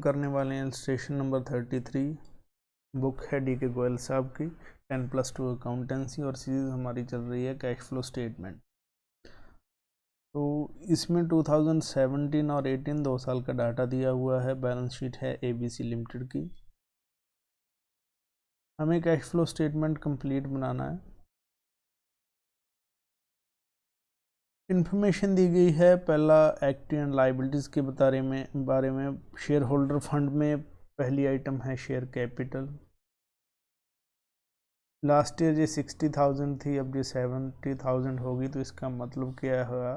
करने वाले हैं इलस्ट्रेशन नंबर 33। बुक है डी.के. गोयल साहब की 10+2 अकाउंटेंसी और सीरीज़ हमारी चल रही है कैश फ्लो स्टेटमेंट। तो इसमें 2017 और 18 2 साल का डाटा दिया हुआ है। बैलेंस शीट है ABC लिमिटेड की। हमें कैश फ्लो स्टेटमेंट कंप्लीट बनाना है। इन्फॉर्मेशन दी गई है। पहला एक्टिव एंड लाइबिलिटीज़ के बारे में शेयर होल्डर फंड में पहली आइटम है शेयर कैपिटल। लास्ट ईयर ये 60,000 थी, अब ये 70,000 होगी। तो इसका मतलब क्या हुआ,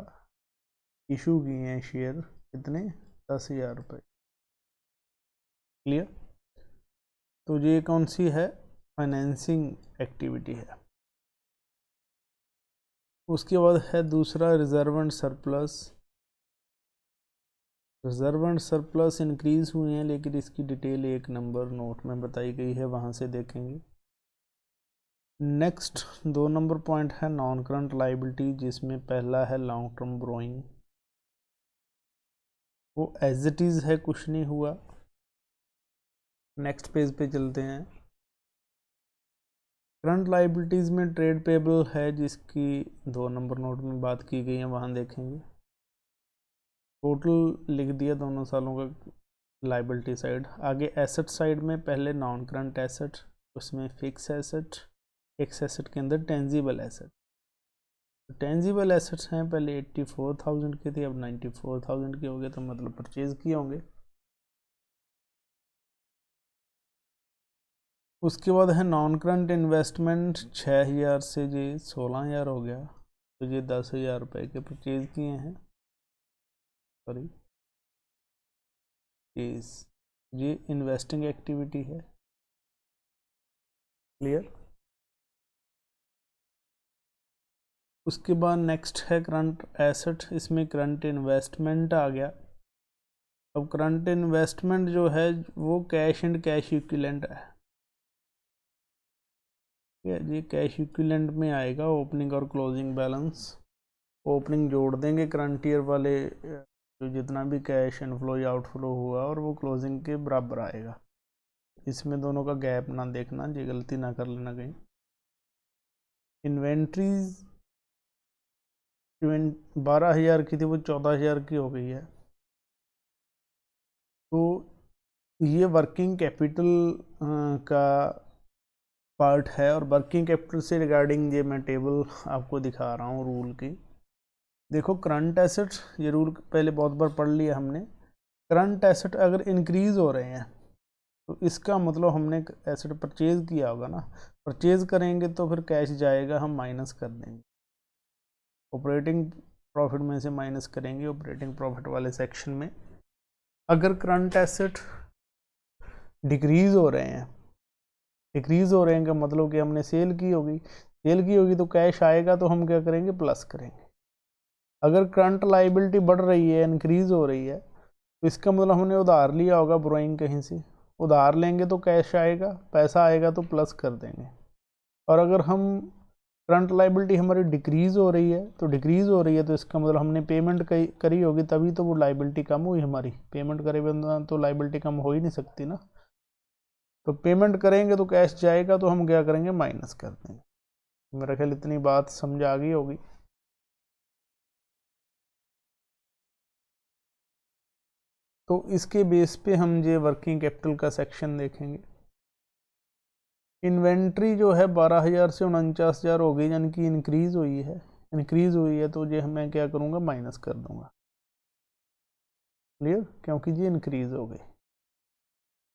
इशू किए हैं शेयर कितने, 10,000 रुपये। क्लियर। तो ये कौन सी है, फाइनेंसिंग एक्टिविटी है। उसके बाद है दूसरा reserve and surplus. Reserve and surplus increase हुए हैं, लेकिन इसकी डिटेल 1 नंबर नोट में बताई गई है, वहाँ से देखेंगे। नेक्स्ट 2 नंबर पॉइंट है नॉन करंट लाइबिलिटी, जिसमें पहला है लॉन्ग टर्म बोरोइंग। वो एज इट इज़ है, कुछ नहीं हुआ। नेक्स्ट पेज पे चलते हैं। करंट लाइबिलिटीज़ में ट्रेड पेबल है, जिसकी 2 नंबर नोट में बात की गई है, वहाँ देखेंगे। टोटल लिख दिया दोनों सालों का लाइबिलिटी साइड। आगे एसेट साइड में पहले नॉन करंट एसेट, उसमें फिक्स एसेट, फिक्स एसेट के अंदर टेंजिबल एसेट। टेंजिबल एसेट्स हैं, पहले 84,000 के थे, अब 94,000 के हो गए, तो मतलब परचेज किए होंगे। उसके बाद है नॉन करंट इन्वेस्टमेंट, 6,000 से ये 16,000 हो गया, तो ये 10,000 रुपये के परचेज किए हैं। सॉरी, ये इन्वेस्टिंग एक्टिविटी है। क्लियर। उसके बाद नेक्स्ट है करंट एसेट, इसमें करंट इन्वेस्टमेंट आ गया। अब करंट इन्वेस्टमेंट जो है वो कैश एंड कैश इक्विवेलेंट है। ये कैश इक्विवेलेंट में आएगा। ओपनिंग और क्लोजिंग बैलेंस, ओपनिंग जोड़ देंगे करंट ईयर वाले, जो जितना भी कैश इनफ्लो या आउटफ्लो हुआ, और वो क्लोजिंग के बराबर आएगा। इसमें दोनों का गैप ना देखना, ये गलती ना कर लेना कहीं। इन्वेंट्रीज 12,000 की थी, वो 14,000 की हो गई है। तो ये वर्किंग कैपिटल का पार्ट है, और वर्किंग कैपिटल से रिगार्डिंग ये मैं टेबल आपको दिखा रहा हूँ रूल की। देखो करंट एसेट, ये रूल पहले बहुत बार पढ़ लिया हमने। करंट एसेट अगर इंक्रीज हो रहे हैं तो इसका मतलब हमने एसेट परचेज किया होगा ना। परचेज करेंगे तो फिर कैश जाएगा, हम माइनस कर देंगे, ऑपरेटिंग प्रॉफिट में से माइनस करेंगे ऑपरेटिंग प्रॉफिट वाले सेक्शन में। अगर करंट एसेट डिक्रीज हो रहे हैं, डिक्रीज हो रहे हैं का मतलब कि हमने सेल की होगी तो कैश आएगा, तो हम क्या करेंगे, प्लस करेंगे। अगर करंट लाइबिलिटी बढ़ रही है, इंक्रीज हो रही है, तो इसका मतलब हमने उधार लिया होगा बोरोइंग कहीं से। उधार लेंगे तो कैश आएगा, पैसा आएगा तो प्लस कर देंगे। और अगर हम करंट लाइबिलिटी हमारी डिक्रीज हो रही है, तो इसका मतलब हमने पेमेंट करी होगी, तभी तो वो लाइबिलिटी कम हुई हमारी। पेमेंट करे बिना तो लाइबिलिटी कम हो ही नहीं सकती ना। तो पेमेंट करेंगे तो कैश जाएगा, तो हम क्या करेंगे, माइनस कर देंगे। मेरा ख्याल इतनी बात समझ आ गई होगी। तो इसके बेस पे हम ये वर्किंग कैपिटल का सेक्शन देखेंगे। इन्वेंट्री जो है 12,000 से 49,000 हो गई, यानी कि इंक्रीज हुई है, तो ये मैं क्या करूँगा, माइनस कर दूंगा। क्लियर, क्योंकि ये इंक्रीज हो गई।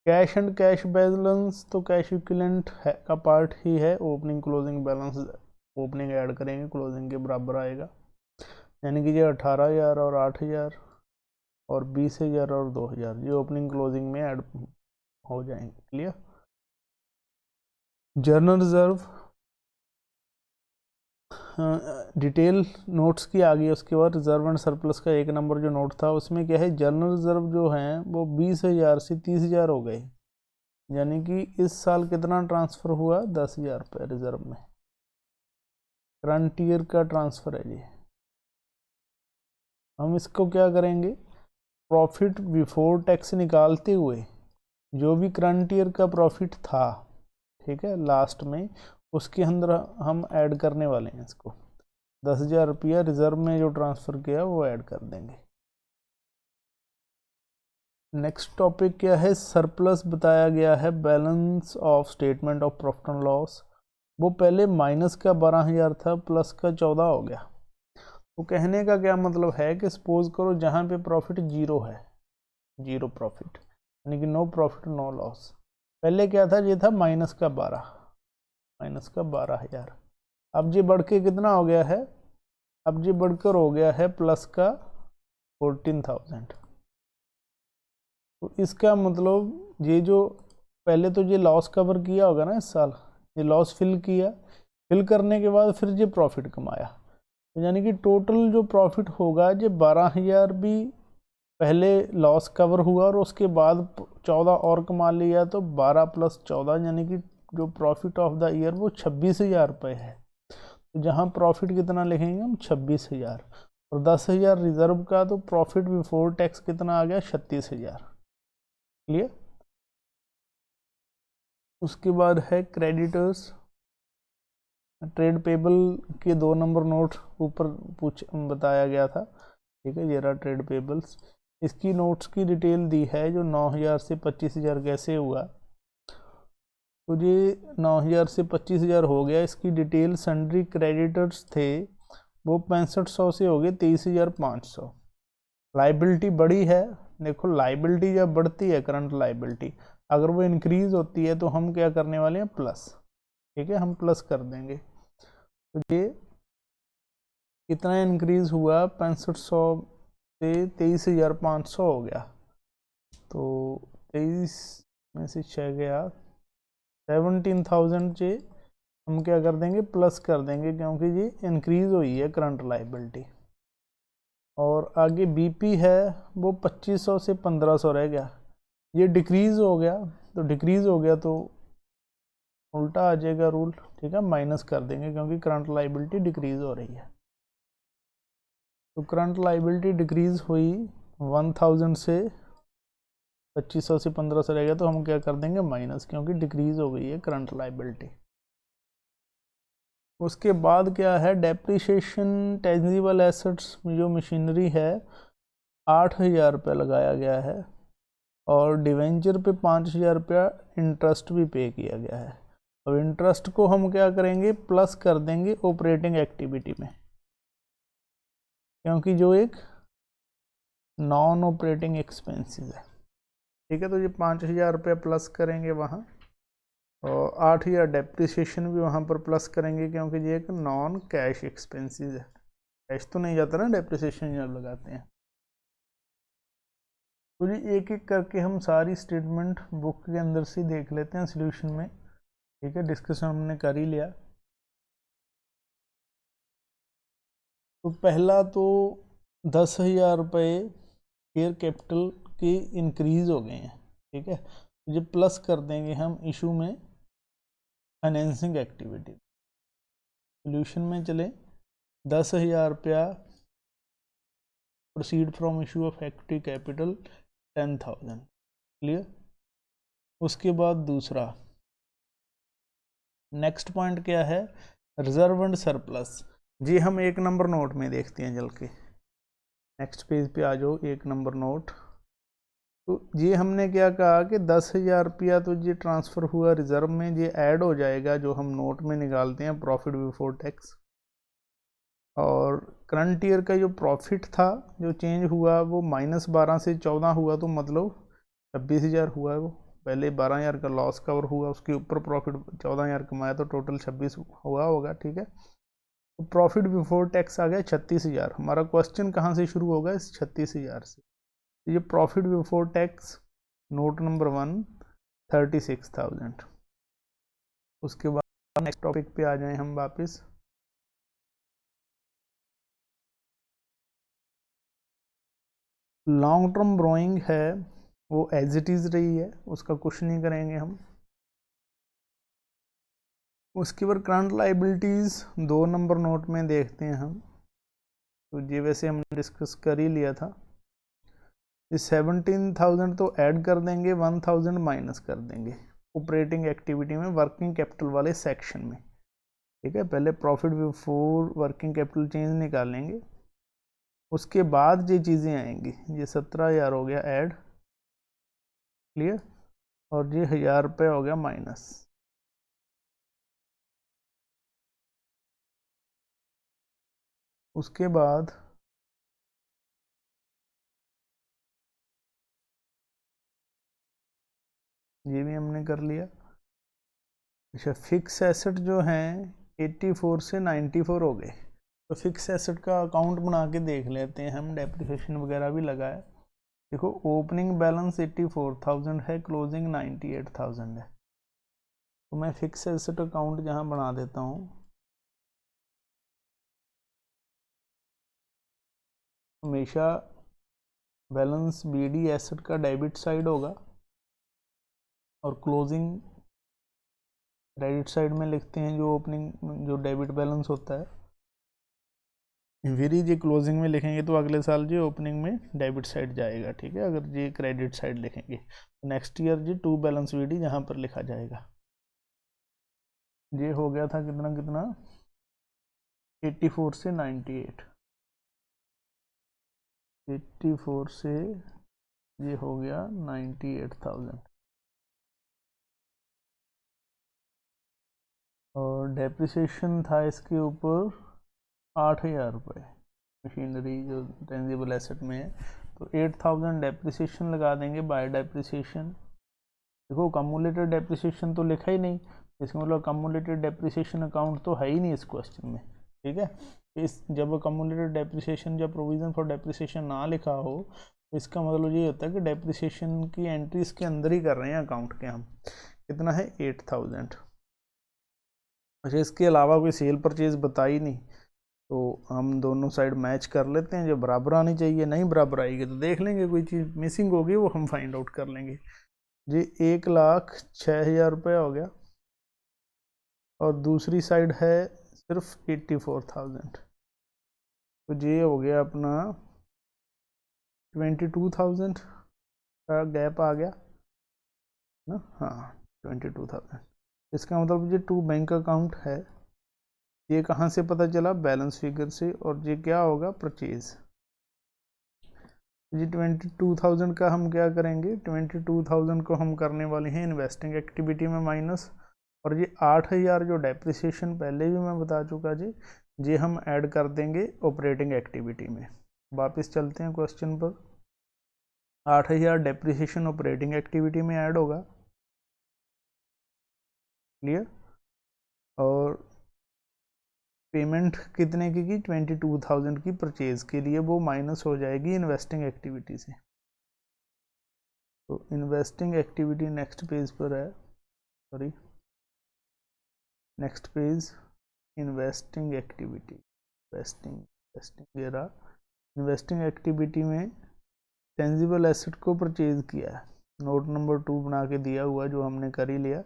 कैश एंड कैश बैलेंस, तो कैश इक्विवेलेंट है का पार्ट ही है। Opening closing balance, opening add करेंगे, क्लोजिंग के बराबर आएगा, यानी कि ये 18,000 और 8,000 और 20,000 और 2,000 ये ओपनिंग क्लोजिंग में ऐड हो जाएंगे। Clear. Journal reserve detail notes की आ गई। उसके बाद रिजर्व एंड सरप्लस का 1 नंबर जो नोट था, उसमें क्या है, जनरल रिजर्व जो हैं वो 20,000 से 30,000 हो गए, यानी कि इस साल कितना ट्रांसफ़र हुआ, 10,000 रुपये रिजर्व में। करंट ईयर का ट्रांसफ़र है ये। हम इसको क्या करेंगे, प्रॉफिट बिफोर टैक्स निकालते हुए जो भी करंट ईयर का प्रॉफिट था, ठीक है, लास्ट में उसके अंदर हम ऐड करने वाले हैं इसको। 10,000 रुपया रिजर्व में जो ट्रांसफ़र किया वो ऐड कर देंगे। नेक्स्ट टॉपिक क्या है, सरप्लस बताया गया है, balance of statement of profit and loss. वो पहले माइनस का 12,000 था, प्लस का 14 हो गया। तो कहने का क्या मतलब है कि सपोज करो जहाँ पे प्रॉफिट जीरो है, जीरो प्रॉफिट यानी कि नो प्रॉफिट नो लॉस, पहले क्या था, ये था माइनस का 12,000। अब ये बढ़ के कितना हो गया है, अब ये बढ़कर हो गया है प्लस का 14,000। तो इसका मतलब ये जो पहले तो ये लॉस कवर किया होगा ना इस साल, ये लॉस फिल किया, फिल करने के बाद फिर ये प्रॉफिट कमाया, तो यानी कि टोटल जो प्रॉफिट होगा ये 12,000 भी पहले लॉस कवर हुआ और उसके बाद 14 और कमा लिया, तो 12 प्लस 14 यानी कि जो प्रॉफिट ऑफ द ईयर वो 26,000 रुपये है। तो जहाँ प्रॉफिट कितना लिखेंगे हम, 26,000, और 10,000 रिजर्व का, तो प्रॉफिट बिफोर टैक्स कितना आ गया, 36,000। क्लियर। उसके बाद है क्रेडिटर्स, ट्रेड पेबल के 2 नंबर नोट ऊपर बताया गया था, ठीक है, ये रहा ट्रेड पेबल्स। इसकी नोट्स की डिटेल दी है, जो 9,000 से 25,000 कैसे हुआ, तो ये 9,000 से 25,000 हो गया। इसकी डिटेल, सन्ड्री क्रेडिटर्स थे वो 6500 से हो गए 23,500। लाइबिलिटी बढ़ी है, देखो लाइबिलिटी जब बढ़ती है, करंट लाइबिलिटी अगर वो इंक्रीज होती है तो हम क्या करने वाले हैं, प्लस, ठीक है, हम प्लस कर देंगे। तो ये कितना इंक्रीज हुआ, 6500 से 23,500 हो गया। तो 23 में से 6 गया, 17,000 से हम क्या कर देंगे, प्लस कर देंगे, क्योंकि ये इंक्रीज हुई है करंट लाइबिलिटी। और आगे बीपी है वो 2500 से 1500 रह गया, ये डिक्रीज हो गया, तो डिक्रीज हो गया तो उल्टा आ जाएगा रूल, ठीक है, माइनस कर देंगे क्योंकि करंट लाइबिलिटी डिक्रीज हो रही है। तो करंट लाइबिलिटी डिक्रीज हुई 1000 से 2500 से 1500 रह गया, तो हम क्या कर देंगे, माइनस, क्योंकि डिक्रीज हो गई है करंट लाइबिलिटी। उसके बाद क्या है, डेप्रिसिएशन टेंजिबल एसेट्स, जो मशीनरी है 8,000 रुपये लगाया गया है, और डिवेंचर पे 5,000 रुपया इंटरेस्ट भी पे किया गया है। अब इंटरेस्ट को हम क्या करेंगे, प्लस कर देंगे ऑपरेटिंग एक्टिविटी में, क्योंकि जो एक नॉन ऑपरेटिंग एक्सपेंसेस है, ठीक है। तो ये 5,000 रुपये प्लस करेंगे वहाँ, और 8,000 डेप्रिसिएशन भी वहाँ पर प्लस करेंगे, क्योंकि ये एक नॉन कैश एक्सपेंसेस है, कैश तो नहीं जाता ना डेप्रिसिएशन जब लगाते हैं। तो ये एक एक करके हम सारी स्टेटमेंट बुक के अंदर से देख लेते हैं सॉल्यूशन में, ठीक है, डिस्कशन हमने कर ही लिया। तो पहला तो 10,000 रुपये शेयर कैपिटल के इंक्रीज हो गए हैं, ठीक है, ये प्लस कर देंगे हम इशू में फाइनेंसिंग एक्टिविटी। सॉल्यूशन में चले, 10,000 रुपया proceed from issue of equity capital 10,000, clear. उसके बाद दूसरा नेक्स्ट पॉइंट क्या है, रिजर्व एंड सरप्लस, जी हम 1 नंबर नोट में देखते हैं जल के, नेक्स्ट पेज पे आ जाओ, 1 नंबर नोट। तो ये हमने क्या कहा कि 10,000 रुपया तो ये ट्रांसफ़र हुआ रिजर्व में, ये ऐड हो जाएगा जो हम नोट में निकालते हैं प्रॉफिट बिफोर टैक्स। और करंट ईयर का जो प्रॉफिट था जो चेंज हुआ वो -12 से 14 हुआ, तो मतलब 26,000 हुआ है। वो पहले 12,000 का लॉस कवर हुआ, उसके ऊपर प्रॉफिट 14,000 कमाया, तो टोटल 26 हुआ होगा, ठीक है। तो प्रॉफिट बिफोर टैक्स आ गया 36,000। हमारा क्वेश्चन कहाँ से शुरू होगा, इस 36,000 से। ये profit before tax note number 1 36,000। उसके बाद नेक्स्ट टॉपिक पे आ जाए हम वापस। लॉन्ग टर्म बोरोइंग है वो एज इट इज़ रही है, उसका कुछ नहीं करेंगे हम। उसके बाद करंट लाइबिलिटीज़ 2 नंबर नोट में देखते हैं हम, तो ये वैसे हमने डिस्कस कर ही लिया था। ये 17,000 तो ऐड कर देंगे, 1,000 माइनस कर देंगे ऑपरेटिंग एक्टिविटी में वर्किंग कैपिटल वाले सेक्शन में। ठीक है, पहले profit before working capital change निकालेंगे, उसके बाद ये चीज़ें आएंगी। ये 17,000 हो गया ऐड, क्लियर, और ये 1,000 रुपये हो गया माइनस। उसके बाद ये भी हमने कर लिया। अच्छा, फिक्स एसेट जो हैं 84 से 94 हो गए, तो फिक्स एसेट का अकाउंट बना के देख लेते हैं हम, डेप्रिसिएशन वगैरह भी लगा है। देखो ओपनिंग बैलेंस 84,000 है, क्लोजिंग 98,000 है, तो मैं फिक्स एसेट अकाउंट जहाँ बना देता हूँ, हमेशा बैलेंस बीडी एसेट का डेबिट साइड होगा और क्लोजिंग क्रेडिट साइड में लिखते हैं। जो ओपनिंग जो डेबिट बैलेंस होता है, फिर ये क्लोजिंग में लिखेंगे तो अगले साल जी ओपनिंग में डेबिट साइड जाएगा। ठीक है, अगर ये क्रेडिट साइड लिखेंगे तो नेक्स्ट ईयर जी टू बैलेंस बीडी यहाँ पर लिखा जाएगा। ये हो गया था कितना कितना, 84 से 98, 84 से ये हो गया 98,000, और डेप्रिसिएशन था इसके ऊपर 8,000 रुपये, मशीनरी जो टेंजिबल एसेट में है, तो 8,000 डेप्रिसिएशन लगा देंगे बाय डेप्रिसिएशन। देखो कम्युलेटेड डेप्रिसिएशन तो लिखा ही नहीं, इसका मतलब कम्युलेटेड डेप्रिसिएशन अकाउंट तो है ही नहीं इस क्वेश्चन में। ठीक है, इस जब कम्युलेटेड डेप्रिसिएशन, जब प्रोविजन फॉर डेप्रिसिएशन ना लिखा हो, तो इसका मतलब ये होता है कि डेप्रिसिएशन की एंट्री इसके अंदर ही कर रहे हैं अकाउंट के हम। कितना है 8,000। अच्छा, इसके अलावा कोई सेल परचेज बताई नहीं, तो हम दोनों साइड मैच कर लेते हैं, जो बराबर आनी चाहिए, नहीं बराबर आएगी तो देख लेंगे कोई चीज़ मिसिंग होगी वो हम फाइंड आउट कर लेंगे। जी 1,06,000 रुपये हो गया, और दूसरी साइड है सिर्फ 84,000, तो ये हो गया अपना 22,000 का गैप आ गया ना। हाँ 22,000, इसका मतलब ये टू बैंक अकाउंट है। ये कहाँ से पता चला, बैलेंस फिगर से, और ये क्या होगा परचेज। जी 22,000 का हम क्या करेंगे, 22,000 को हम करने वाले हैं इन्वेस्टिंग एक्टिविटी में माइनस, और ये 8,000 जो डेप्रिसिएशन पहले भी मैं बता चुका जी, ये हम ऐड कर देंगे ऑपरेटिंग एक्टिविटी में। वापस चलते हैं क्वेश्चन पर। 8,000 डेप्रिसिएशन ऑपरेटिंग एक्टिविटी में ऐड होगा, क्लियर, और पेमेंट कितने की 22,000 की परचेज के लिए, वो माइनस हो जाएगी इन्वेस्टिंग एक्टिविटी से। तो इन्वेस्टिंग एक्टिविटी नेक्स्ट पेज पर है, sorry next page, investing activity, investing ये रहा। इन्वेस्टिंग एक्टिविटी में टेंजिबल एसेट को परचेज किया है, नोट नंबर 2 बना के दिया हुआ, जो हमने कर ही लिया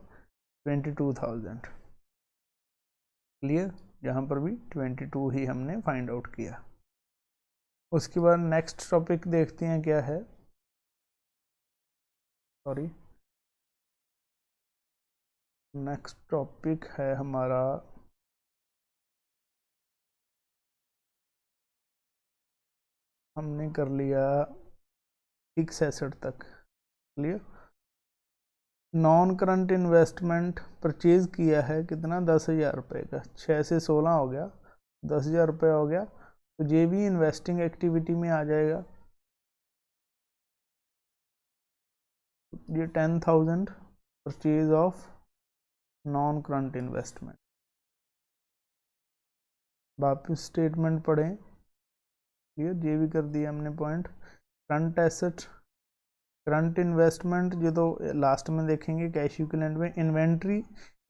22,000, क्लियर, यहाँ पर भी 22 ही हमने फाइंड आउट किया। उसके बाद नेक्स्ट टॉपिक देखते हैं क्या है, सॉरी नेक्स्ट टॉपिक है हमारा हमने कर लिया फिक्स एसेट तक, clear. Non current investment purchase किया है कितना, 10,000 रुपये का, 6 से 16 हो गया, 10,000 रुपये हो गया, तो ये भी इन्वेस्टिंग एक्टिविटी में आ जाएगा। ये 10,000 purchase of non current investment. वापस स्टेटमेंट पढ़ें, क्लियर, ये भी कर दिया हमने point. Current asset, current investment ये तो लास्ट में देखेंगे कैश इक्विवेलेंट में।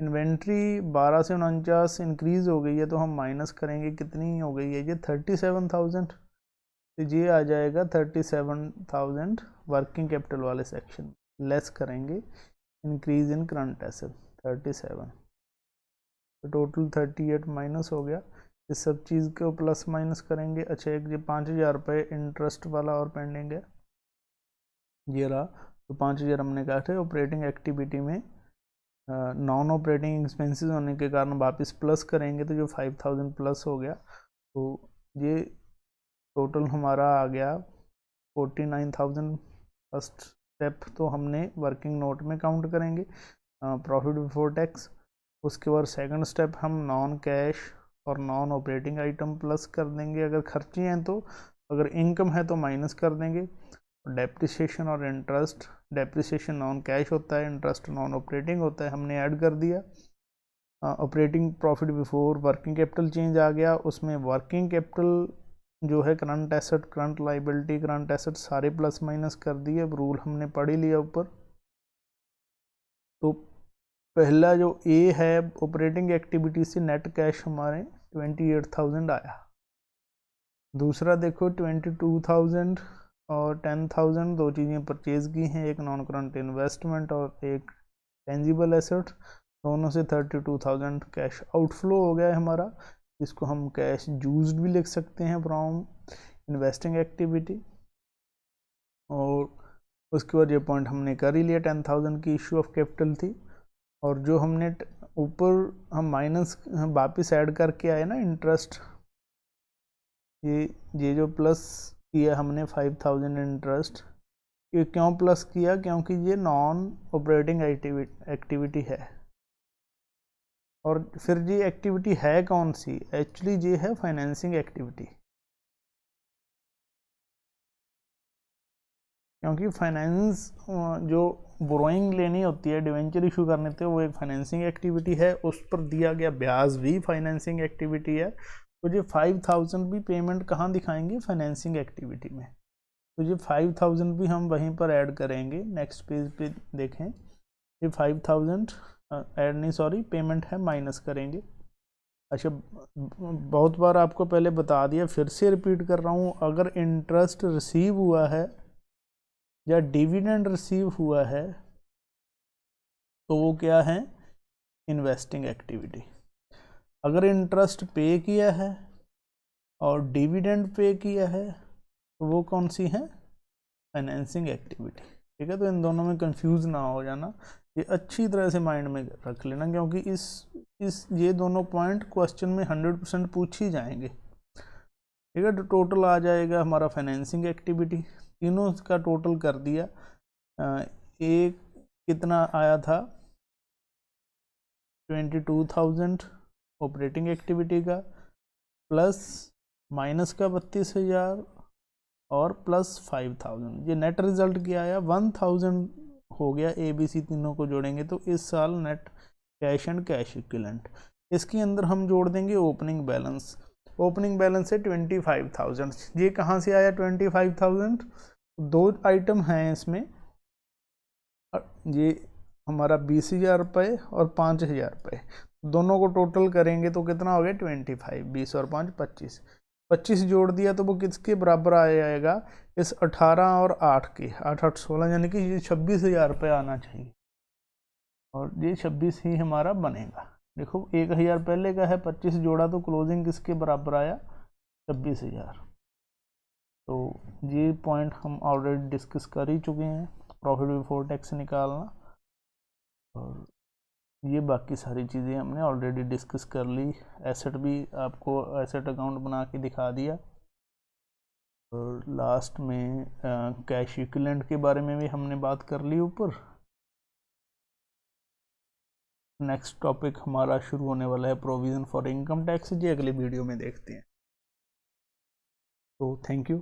इन्वेंट्री 12 से 49 इंक्रीज हो गई है, तो हम माइनस करेंगे, कितनी हो गई है ये 37,000, तो ये आ जाएगा 37,000 वर्किंग कैपिटल वाले सेक्शन, लेस करेंगे इंक्रीज इन करंट एसेट 37, तो टोटल 38 माइनस हो गया। इस सब चीज़ को प्लस माइनस करेंगे। अच्छा, एक ये 5,000 रुपये इंटरेस्ट वाला और पेंडिंग है, ये रहा। तो 5000 हमने कहा थे। ऑपरेटिंग एक्टिविटी में नॉन ऑपरेटिंग एक्सपेंसेस होने के कारण वापस प्लस करेंगे तो जो 5000 प्लस हो गया, तो ये टोटल हमारा आ गया 49,000। फर्स्ट स्टेप तो हमने वर्किंग नोट में काउंट करेंगे प्रॉफिट बिफोर टैक्स। उसके बाद सेकंड स्टेप हम नॉन कैश और नॉन ऑपरेटिंग आइटम प्लस कर देंगे अगर खर्चे हैं तो, अगर इनकम है तो माइनस कर देंगे। डेप्रिसिएशन और इंटरेस्ट, डेप्रिसिएशन नॉन कैश होता है, इंटरेस्ट नॉन ऑपरेटिंग होता है, हमने ऐड कर दिया। Operating profit before working capital change आ गया, उसमें वर्किंग कैपिटल जो है current asset, current liability, current asset सारे प्लस माइनस कर दिए। अब रूल हमने पढ़ ही लिया ऊपर। तो पहला जो ए है ऑपरेटिंग एक्टिविटी से नेट कैश हमारे 28,000 आया। दूसरा देखो 22,000 और 10,000 दो चीज़ें परचेज की हैं, एक नॉन करंट इन्वेस्टमेंट और एक टेंजिबल एसेट, दोनों से 32,000 कैश आउटफ्लो हो गया है हमारा। इसको हम कैश यूज्ड भी लिख सकते हैं फ्रॉम इन्वेस्टिंग एक्टिविटी। और उसके बाद ये पॉइंट हमने कर ही लिया, 10,000 की इशू ऑफ कैपिटल थी। और जो हमने ऊपर हम माइनस हम वापस ऐड करके आए ना इंटरेस्ट, ये जो प्लस किया हमने 5,000 इंटरेस्ट, ये क्यों प्लस किया, क्योंकि ये नॉन ऑपरेटिंग एक्टिविटी है। और फिर ये एक्टिविटी है कौन सी, एक्चुअली ये है फाइनेंसिंग एक्टिविटी, क्योंकि फाइनेंस जो बोरोइंग लेनी होती है, डिवेंचर इशू करने थे, वो एक फाइनेंसिंग एक्टिविटी है, उस पर दिया गया ब्याज भी फाइनेंसिंग एक्टिविटी है। तो ये 5,000 भी पेमेंट कहाँ दिखाएंगे, फाइनेंसिंग एक्टिविटी में। तो ये 5,000 भी हम वहीं पर ऐड करेंगे। नेक्स्ट पेज पे देखें, ये 5,000 ऐड नहीं, सॉरी, पेमेंट है, माइनस करेंगे। अच्छा, बहुत बार आपको पहले बता दिया, फिर से रिपीट कर रहा हूँ, अगर इंटरेस्ट रिसीव हुआ है या डिविडेंड रिसीव हुआ है तो वो क्या है, इन्वेस्टिंग एक्टिविटी। अगर इंटरेस्ट पे किया है और डिविडेंड पे किया है तो वो कौन सी है, फाइनेंसिंग एक्टिविटी। ठीक है, तो इन दोनों में कंफ्यूज ना हो जाना, ये अच्छी तरह से माइंड में रख लेना, क्योंकि इस ये दोनों पॉइंट क्वेश्चन में 100% पूछ ही जाएंगे। ठीक है, तो टोटल आ जाएगा हमारा फाइनेंसिंग एक्टिविटी, तीनों का टोटल कर दिया। एक कितना आया था, 22,000 ऑपरेटिंग एक्टिविटी का, प्लस माइनस का 32,000 और प्लस 5,000, ये नेट रिजल्ट क्या आया, 1,000 हो गया। ए बी सी तीनों को जोड़ेंगे तो इस साल net cash and cash equivalent. इसके अंदर हम जोड़ देंगे ओपनिंग बैलेंस। ओपनिंग बैलेंस है 25,000। ये कहाँ से आया 25,000, दो आइटम हैं इसमें, ये हमारा 20,000 रुपये और 5,000 रुपये, दोनों को टोटल करेंगे तो कितना हो गया 25, 20 और 5 25, 25 जोड़ दिया तो वो किसके बराबर आ जाएगा, इस 18 और 8 के, 8 8 16, यानी कि ये 26,000 रुपये आना चाहिए, और ये 26 ही हमारा बनेगा। देखो 1,000 पहले का है, 25 जोड़ा तो क्लोजिंग किसके बराबर आया, 26,000। तो ये पॉइंट हम ऑलरेडी डिस्कस कर ही चुके हैं, प्रॉफिट बिफोर टैक्स निकालना, और ये बाकी सारी चीज़ें हमने ऑलरेडी डिस्कस कर ली। एसेट भी आपको एसेट अकाउंट बना के दिखा दिया, और लास्ट में कैश इक्विवेलेंट के बारे में भी हमने बात कर ली ऊपर। नेक्स्ट टॉपिक हमारा शुरू होने वाला है प्रोविज़न फॉर इनकम टैक्स, जी अगले वीडियो में देखते हैं। तो थैंक यू।